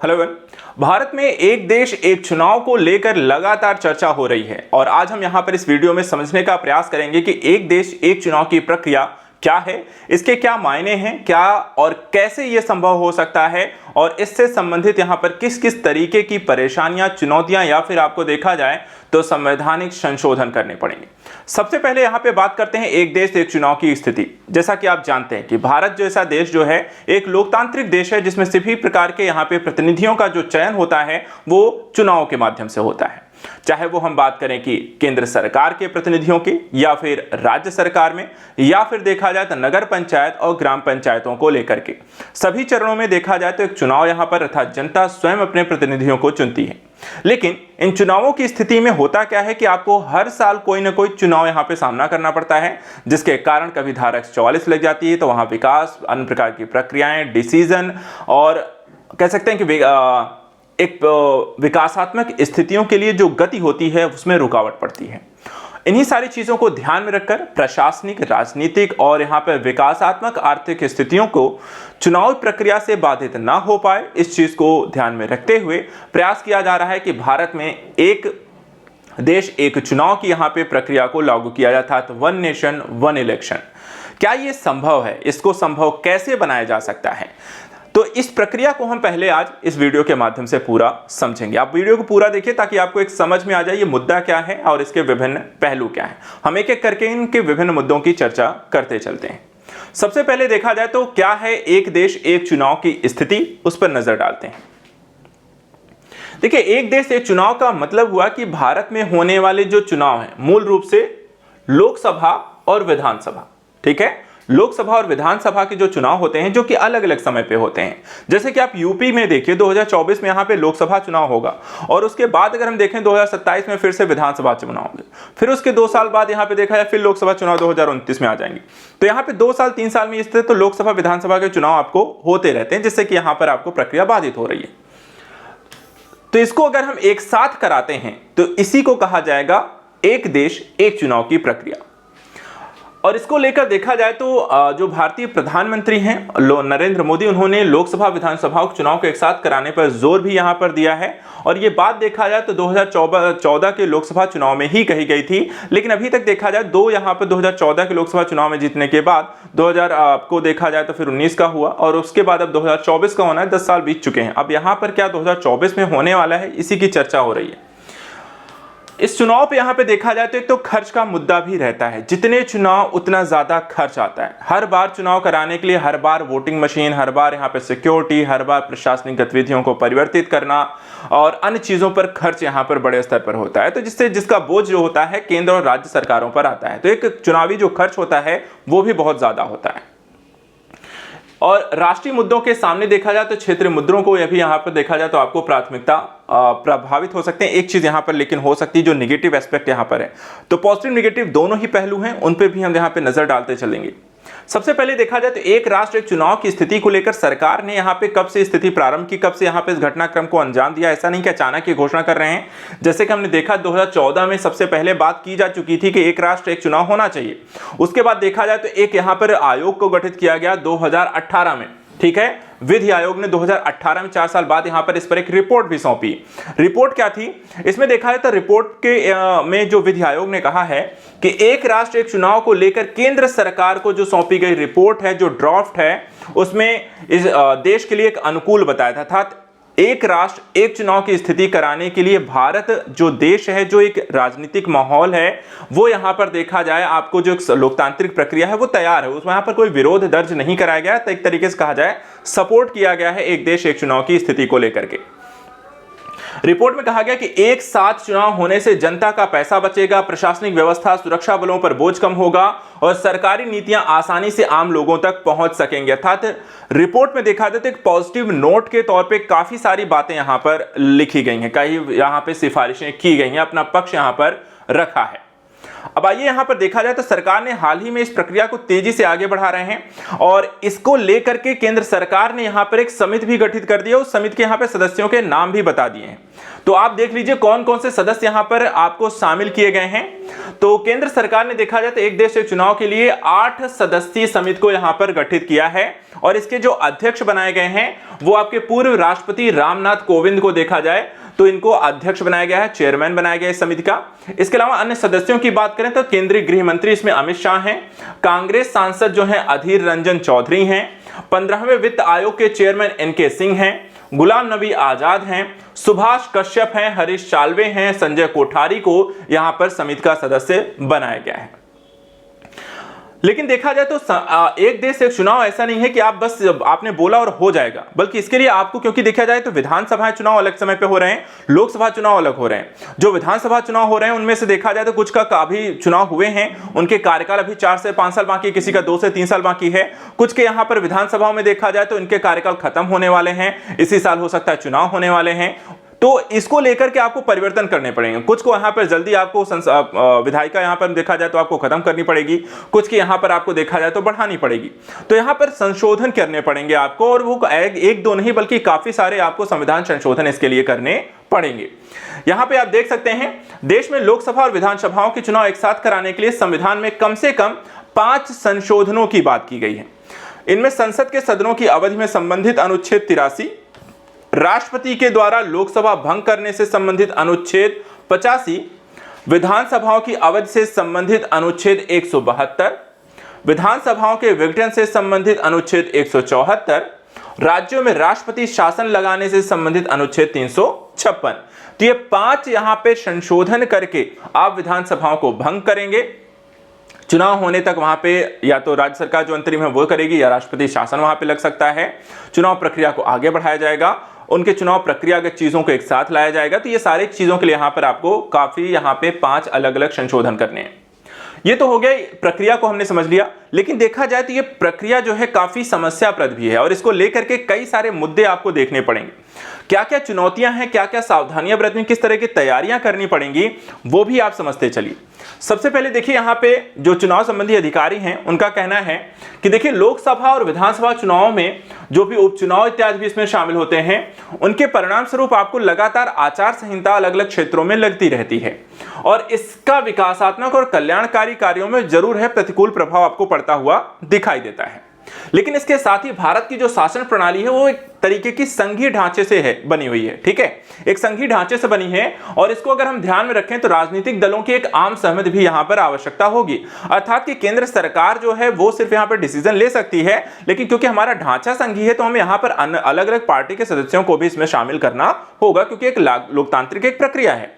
Hello everyone. Bharat में एक देश एक चुनाव को लेकर लगातार चर्चा हो रही है और आज हम यहां पर इस वीडियो में समझने का प्रयास करेंगे कि एक देश एक चुनाव की प्रक्रिया क्या है, इसके क्या मायने हैं, क्या और कैसे यह संभव हो सकता है और इससे संबंधित यहां पर किस किस तरीके की परेशानियां, चुनौतियां या फिर आपको देखा जाए तो संवैधानिक संशोधन करने पड़ेंगे। सबसे पहले यहां पे बात करते हैं एक देश एक चुनाव की स्थिति। जैसा कि आप जानते हैं कि भारत जैसा देश जो है एक लोकतांत्रिक देश है जिसमें सभी प्रकार के यहां पे प्रतिनिधियों का जो चयन होता है वो चुनाव के माध्यम से होता है, चाहे वो हम बात करें कि केंद्र सरकार के प्रतिनिधियों की या फिर राज्य सरकार में या फिर देखा जाए तो नगर पंचायत और ग्राम पंचायतों को लेकर के सभी चरणों में देखा जाए तो एक चुनाव यहां पर अर्थात जनता स्वयं अपने प्रतिनिधियों को चुनती है। लेकिन इन चुनावों की स्थिति में होता क्या है कि आपको हर साल कोई ना कोई चुनाव यहां पे सामना करना पड़ता है, जिसके कारण कभी धारा 144 लग जाती है तो वहां विकास, अन्य प्रकार की प्रक्रियाएं, डिसीजन और कह सकते हैं कि एक विकासात्मक स्थितियों के लिए जो गति होती है उसमें रुकावट पड़ती है। इन्हीं सारी चीजों को ध्यान में रखकर प्रशासनिक, राजनीतिक और यहाँ पर विकासात्मक आर्थिक स्थितियों को चुनाव प्रक्रिया से बाधित ना हो पाए, इस चीज को ध्यान में रखते हुए प्रयास किया जा रहा है कि भारत में एक देश एक चुनाव की यहाँ पे प्रक्रिया को लागू किया जाता है, वन नेशन वन इलेक्शन। क्या ये संभव है? इसको संभव कैसे बनाया जा सकता है? तो इस प्रक्रिया को हम पहले आज इस वीडियो के माध्यम से पूरा समझेंगे। आप वीडियो को पूरा देखिए ताकि आपको एक समझ में आ जाए ये मुद्दा क्या है और इसके विभिन्न पहलू क्या हैं। हम एक एक करके इनके विभिन्न मुद्दों की चर्चा करते चलते हैं। सबसे पहले देखा जाए तो क्या है एक देश एक चुनाव की स्थिति, उस पर नजर डालते हैं। देखिए, एक देश एक चुनाव का मतलब हुआ कि भारत में होने वाले जो चुनाव हैं मूल रूप से लोकसभा और विधानसभा, ठीक है, लोकसभा और विधानसभा के जो चुनाव होते हैं जो कि अलग अलग समय पे होते हैं। जैसे कि आप यूपी में देखिए 2024 में यहाँ पे लोकसभा चुनाव होगा और उसके बाद अगर हम देखें 2027 में फिर से विधानसभा चुनाव होंगे, फिर उसके 2 साल बाद यहाँ पे देखा जाए फिर लोकसभा चुनाव 2029 में आ जाएंगे। तो यहाँ पे 2 साल 3 साल में स्थित तो लोकसभा विधानसभा के चुनाव आपको होते रहते हैं, जिससे कि यहाँ पर आपको प्रक्रिया बाधित हो रही है। तो इसको अगर हम एक साथ कराते हैं तो इसी को कहा जाएगा एक देश एक चुनाव की प्रक्रिया। और इसको लेकर देखा जाए तो जो भारतीय प्रधानमंत्री हैं नरेंद्र मोदी, उन्होंने लोकसभा विधानसभा चुनाव को एक साथ कराने पर जोर भी यहां पर दिया है और ये बात देखा जाए तो 2014 के लोकसभा चुनाव में ही कही गई थी। लेकिन अभी तक देखा जाए यहां पर 2014 के लोकसभा चुनाव में जीतने के बाद 2000 को देखा जाए तो फिर 19 का हुआ और उसके बाद अब 2024 का होना है। 10 साल बीत चुके हैं। अब यहां पर क्या 2024 में होने वाला है, इसी की चर्चा हो रही है। इस चुनाव पे यहाँ पे देखा जाए तो एक तो खर्च का मुद्दा भी रहता है। जितने चुनाव उतना ज्यादा खर्च आता है। हर बार चुनाव कराने के लिए हर बार वोटिंग मशीन, हर बार यहाँ पे सिक्योरिटी, हर बार प्रशासनिक गतिविधियों को परिवर्तित करना और अन्य चीजों पर खर्च यहाँ पर बड़े स्तर पर होता है, तो जिसका बोझ जो होता है केंद्र और राज्य सरकारों पर आता है। तो एक चुनावी जो खर्च होता है वो भी बहुत ज्यादा होता है। और राष्ट्रीय मुद्दों के सामने देखा जाए तो क्षेत्रीय मुद्दों को यह भी यहाँ पर देखा जाए तो आपको प्राथमिकता प्रभावित हो सकते हैं। एक चीज यहाँ पर लेकिन हो सकती है जो नेगेटिव एस्पेक्ट यहाँ पर है, तो पॉजिटिव नेगेटिव दोनों ही पहलू हैं, उन पे भी हम यहाँ पे नजर डालते चलेंगे। सबसे पहले देखा जाए तो एक राष्ट्र एक चुनाव की स्थिति को लेकर सरकार ने यहाँ पे कब से स्थिति प्रारंभ की, कब से यहाँ पे इस घटनाक्रम को अंजाम दिया। ऐसा नहीं कि अचानक ये घोषणा कर रहे हैं। जैसे कि हमने देखा 2014 में सबसे पहले बात की जा चुकी थी कि एक राष्ट्र एक चुनाव होना चाहिए। उसके बाद देखा जाए तो एक यहाँ पर आयोग को गठित किया गया 2018 में, ठीक है। विधि आयोग ने 2018 में 4 साल बाद यहां पर इस पर एक रिपोर्ट भी सौंपी। रिपोर्ट क्या थी? इसमें देखा है तो रिपोर्ट के में जो विधि आयोग ने कहा है कि एक राष्ट्र एक चुनाव को लेकर केंद्र सरकार को जो सौंपी गई रिपोर्ट है, जो ड्राफ्ट है, उसमें इस देश के लिए एक अनुकूल बताया था। एक राष्ट्र एक चुनाव की स्थिति कराने के लिए भारत जो देश है, जो एक राजनीतिक माहौल है, वो यहां पर देखा जाए आपको जो लोकतांत्रिक प्रक्रिया है वो तैयार है। उसमें यहां पर कोई विरोध दर्ज नहीं कराया गया, तो एक तरीके से कहा जाए सपोर्ट किया गया है एक देश एक चुनाव की स्थिति को लेकर के। रिपोर्ट में कहा गया कि एक साथ चुनाव होने से जनता का पैसा बचेगा, प्रशासनिक व्यवस्था, सुरक्षा बलों पर बोझ कम होगा और सरकारी नीतियां आसानी से आम लोगों तक पहुंच सकेंगे। अर्थात रिपोर्ट में देखा जाए तो एक पॉजिटिव नोट के तौर पे काफी सारी बातें यहां पर लिखी गई हैं, कई यहां पे सिफारिशें की गई हैं, अपना पक्ष यहां पर रखा है। अब आइए यहां पर देखा जाए तो सरकार ने हाल ही में इस प्रक्रिया को तेजी से आगे बढ़ा रहे हैं और इसको लेकर के केंद्र सरकार ने यहां पर एक समिति भी गठित कर दिया। उस समिति के यहां पर सदस्यों के नाम भी बता दिए हैं। तो आप देख लीजिए कौन कौन से सदस्य यहां पर आपको शामिल किए गए हैं। तो केंद्र सरकार ने देखा जाए तो एक देश एक चुनाव के लिए 8 सदस्यीय समिति को यहां पर गठित किया है और इसके जो अध्यक्ष बनाए गए हैं वो आपके पूर्व राष्ट्रपति रामनाथ कोविंद को देखा जाए तो इनको अध्यक्ष बनाया गया है, चेयरमैन बनाया गया है इस समिति का। इसके अलावा अन्य सदस्यों की बात करें तो केंद्रीय गृह मंत्री इसमें अमित शाह हैं, कांग्रेस सांसद जो हैं अधीर रंजन चौधरी हैं, 15वें वित्त आयोग के चेयरमैन एनके सिंह हैं, गुलाम नबी आजाद हैं, सुभाष कश्यप हैं, हरीश साल्वे हैं, संजय कोठारी को यहां पर समिति का सदस्य बनाया गया है। लेकिन देखा जाए तो एक देश एक चुनाव ऐसा नहीं है कि आप बस आपने बोला और हो जाएगा, बल्कि इसके लिए आपको, क्योंकि देखा जाए तो विधानसभा चुनाव अलग समय पे हो रहे हैं, लोकसभा चुनाव अलग हो रहे हैं। जो विधानसभा चुनाव हो रहे हैं उनमें से देखा जाए तो कुछ का अभी चुनाव हुए हैं, उनके कार्यकाल अभी 4 से 5 साल बाकी, किसी का 2 से 3 साल बाकी है। कुछ के यहाँ पर विधानसभाओं में देखा जाए तो इनके कार्यकाल खत्म होने वाले हैं, इसी साल हो सकता है चुनाव होने वाले हैं। तो इसको लेकर के आपको परिवर्तन करने पड़ेंगे। कुछ को यहां पर जल्दी आपको विधायिका यहां पर देखा जाए तो आपको खत्म करनी पड़ेगी, कुछ की यहां पर आपको देखा जाए तो बढ़ानी पड़ेगी। तो यहां पर संशोधन करने पड़ेंगे आपको, और वो एक दो नहीं बल्कि काफी सारे आपको संविधान संशोधन इसके लिए करने पड़ेंगे। यहां पे आप देख सकते हैं देश में लोकसभा और विधानसभाओं के चुनाव एक साथ कराने के लिए संविधान में कम से कम 5 संशोधनों की बात की गई है। इनमें संसद के सदनों की अवधि में संबंधित अनुच्छेद 83, राष्ट्रपति के द्वारा लोकसभा भंग करने से संबंधित अनुच्छेद 85, विधानसभाओं की अवधि से संबंधित अनुच्छेद 172, विधानसभाओं के विघटन से संबंधित अनुच्छेद 174, राज्यों में राष्ट्रपति शासन लगाने से संबंधित अनुच्छेद 356। तो ये 5 यहां पे संशोधन करके आप विधानसभाओं को भंग करेंगे। चुनाव होने तक वहां पे या तो राज्य सरकार जो अंतरिम है वो करेगी या राष्ट्रपति शासन वहां पे लग सकता है। चुनाव प्रक्रिया को आगे बढ़ाया जाएगा, उनके चुनाव प्रक्रियागत चीजों को एक साथ लाया जाएगा। तो ये सारी चीजों के लिए यहां पर आपको काफी यहां पे 5 अलग अलग संशोधन करने हैं। ये तो हो गया, प्रक्रिया को हमने समझ लिया। लेकिन देखा जाए तो ये प्रक्रिया जो है काफी समस्याप्रद भी है और इसको लेकर के कई सारे मुद्दे आपको देखने पड़ेंगे। क्या क्या चुनौतियां हैं, क्या क्या सावधानियां बरतनी, किस तरह की तैयारियां करनी पड़ेंगी, वो भी आप समझते चलिए। सबसे पहले देखिए यहाँ पे जो चुनाव संबंधी अधिकारी हैं उनका कहना है कि देखिए लोकसभा और विधानसभा चुनाव में जो भी उपचुनाव इत्यादि भी इसमें शामिल होते हैं, उनके परिणाम स्वरूप आपको लगातार आचार संहिता अलग अलग क्षेत्रों में लगती रहती है और इसका विकासात्मक और कल्याणकारी कार्यों में जरूर है प्रतिकूल प्रभाव आपको पड़ता हुआ दिखाई देता है। लेकिन इसके साथ ही भारत की जो शासन प्रणाली है वो एक तरीके की संघीय ढांचे से है बनी हुई है, ठीक है, एक संघीय ढांचे से बनी है और इसको अगर हम ध्यान में रखें तो राजनीतिक दलों की एक आम सहमति भी यहां पर आवश्यकता होगी। अर्थात कि केंद्र सरकार जो है वो सिर्फ यहां पर डिसीजन ले सकती है, लेकिन क्योंकि हमारा ढांचा संघीय है तो हमें यहां पर अलग अलग पार्टी के सदस्यों को भी इसमें शामिल करना होगा, क्योंकि एक लोकतांत्रिक एक प्रक्रिया है।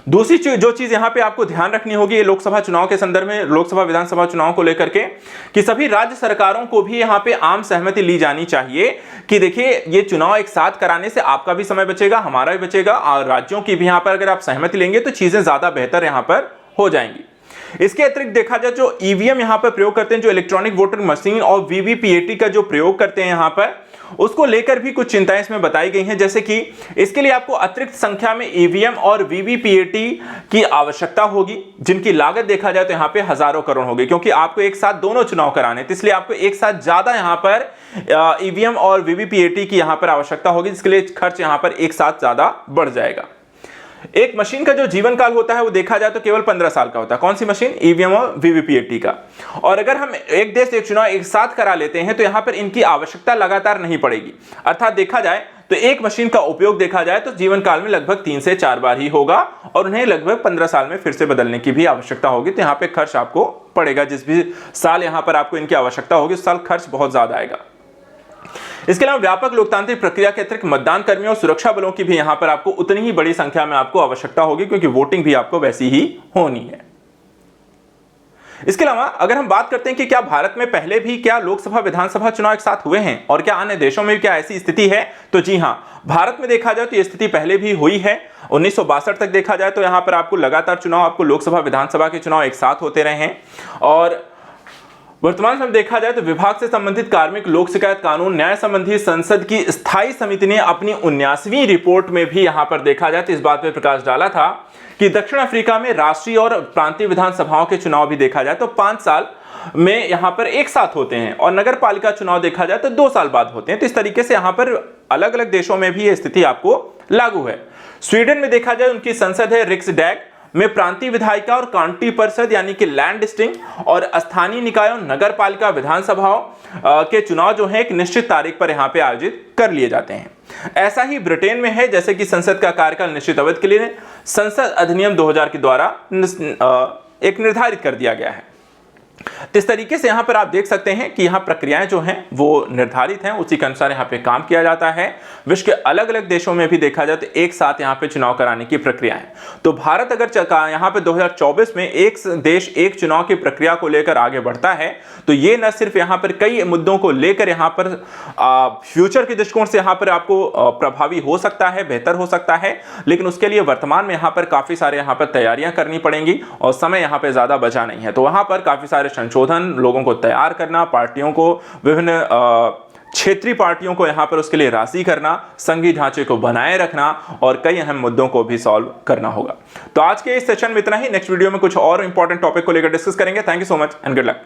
दूसरी जो चीज यहां पे आपको ध्यान रखनी होगी ये लोकसभा चुनाव के संदर्भ में, लोकसभा विधानसभा चुनाव को लेकर के, कि सभी राज्य सरकारों को भी यहां पे आम सहमति ली जानी चाहिए कि देखिए ये चुनाव एक साथ कराने से आपका भी समय बचेगा, हमारा भी बचेगा, और राज्यों की भी यहां पर अगर आप सहमति लेंगे तो चीजें ज्यादा बेहतर यहां पर हो जाएंगी। इसके अतिरिक्त देखा जाए जो ईवीएम यहां पर प्रयोग करते हैं, जो इलेक्ट्रॉनिक वोटिंग मशीन और वीवीपीएटी का जो प्रयोग करते हैं यहां पर, उसको लेकर भी कुछ चिंताएं इसमें बताई गई हैं। जैसे कि इसके लिए आपको अतिरिक्त संख्या में ईवीएम और वीवीपीएटी की आवश्यकता होगी, जिनकी लागत देखा जाए तो यहां पे हजारों करोड़ होगी, क्योंकि आपको एक साथ दोनों चुनाव कराने, तो इसलिए आपको एक साथ ज्यादा यहां पर ईवीएम और वीवीपीएटी की यहां पर आवश्यकता होगी, जिसके लिए खर्च यहां पर एक साथ ज्यादा बढ़ जाएगा। एक मशीन का जो जीवन काल होता है वो देखा जाए तो केवल 15 साल का होता है। कौन सी मशीन? ईवीएम और वीवीपीएटी का। और अगर हम एक देश एक चुनाव एक साथ करा लेते हैं तो यहां पर इनकी आवश्यकता लगातार नहीं पड़ेगी। अर्थात देखा जाए तो एक मशीन का उपयोग देखा जाए तो जीवन काल में लगभग 3 से 4 बार ही होगा और उन्हें लगभग 15 साल में फिर से बदलने की भी आवश्यकता होगी। तो यहां पर खर्च आपको पड़ेगा, जिस भी साल यहां पर आपको इनकी आवश्यकता होगी उस साल खर्च बहुत ज्यादा आएगा। इसके अलावा व्यापक लोकतांत्रिक प्रक्रिया के अतिरिक्त मतदान कर्मियों और सुरक्षा बलों की भी यहां पर आपको उतनी ही बड़ी संख्या में आपको आवश्यकता होगी, क्योंकि वोटिंग भी आपको वैसी ही होनी है। इसके अलावा अगर हम बात करते हैं कि क्या भारत में पहले भी क्या लोकसभा विधानसभा चुनाव एक साथ हुए हैं और क्या अन्य देशों में भी क्या ऐसी स्थिति है, तो जी हां, भारत में देखा जाए तो यह स्थिति पहले भी हुई है। 1962 तक देखा जाए तो यहां पर आपको लगातार चुनाव, आपको लोकसभा विधानसभा के चुनाव एक साथ होते रहे हैं। और वर्तमान समय देखा जाए तो विभाग से संबंधित कार्मिक लोक शिकायत कानून न्याय संबंधी संसद की स्थायी समिति ने अपनी 79वीं रिपोर्ट में भी यहां पर देखा जाए तो इस बात पर प्रकाश डाला था कि दक्षिण अफ्रीका में राष्ट्रीय और प्रांतीय विधानसभाओं के चुनाव भी देखा जाए तो 5 साल में यहां पर एक साथ होते हैं और नगर पालिका चुनाव देखा जाए तो 2 साल बाद होते हैं। तो इस तरीके से यहां पर अलग अलग देशों में भी यह स्थिति आपको लागू है। स्वीडन में देखा जाए उनकी संसद है रिक्सडैग में प्रांतीय विधायिका और काउंटी परिषद यानी कि लैंडस्टिंग और स्थानीय निकायों नगर पालिका विधानसभाओं के चुनाव जो है एक निश्चित तारीख पर यहां पे आयोजित कर लिए जाते हैं। ऐसा ही ब्रिटेन में है, जैसे कि संसद का कार्यकाल निश्चित अवधि के लिए संसद अधिनियम 2000 के द्वारा एक निर्धारित कर दिया गया है। तो इस तरीके से यहां पर आप देख सकते हैं कि यहां प्रक्रियाएं जो हैं वो निर्धारित हैं, उसी के अनुसार यहां पे काम किया जाता है। विश्व के अलग अलग देशों में भी देखा जाए तो एक साथ यहां पे चुनाव कराने की प्रक्रिया है। तो भारत अगर यहां पे 2024 में एक देश एक चुनाव की प्रक्रिया को लेकर आगे बढ़ता है तो ये न सिर्फ यहां पर कई मुद्दों को लेकर यहां पर फ्यूचर के दृष्टिकोण से यहां पर आपको प्रभावी हो सकता है, बेहतर हो सकता है, लेकिन उसके लिए वर्तमान में यहां पर काफी सारे यहां पर तैयारियां करनी पड़ेंगी और समय यहां पर ज्यादा बचा नहीं है। तो वहां पर काफी सारे संशोधन लोगों को तैयार करना, पार्टियों को, विभिन्न क्षेत्रीय पार्टियों को यहां पर उसके लिए राजी करना, संघीय ढांचे को बनाए रखना और कई अहम मुद्दों को भी सॉल्व करना होगा। तो आज के इस सेशन में इतना ही। नेक्स्ट वीडियो में कुछ और इंपॉर्टेंट टॉपिक को लेकर डिस्कस करेंगे। Thank you so much and good luck.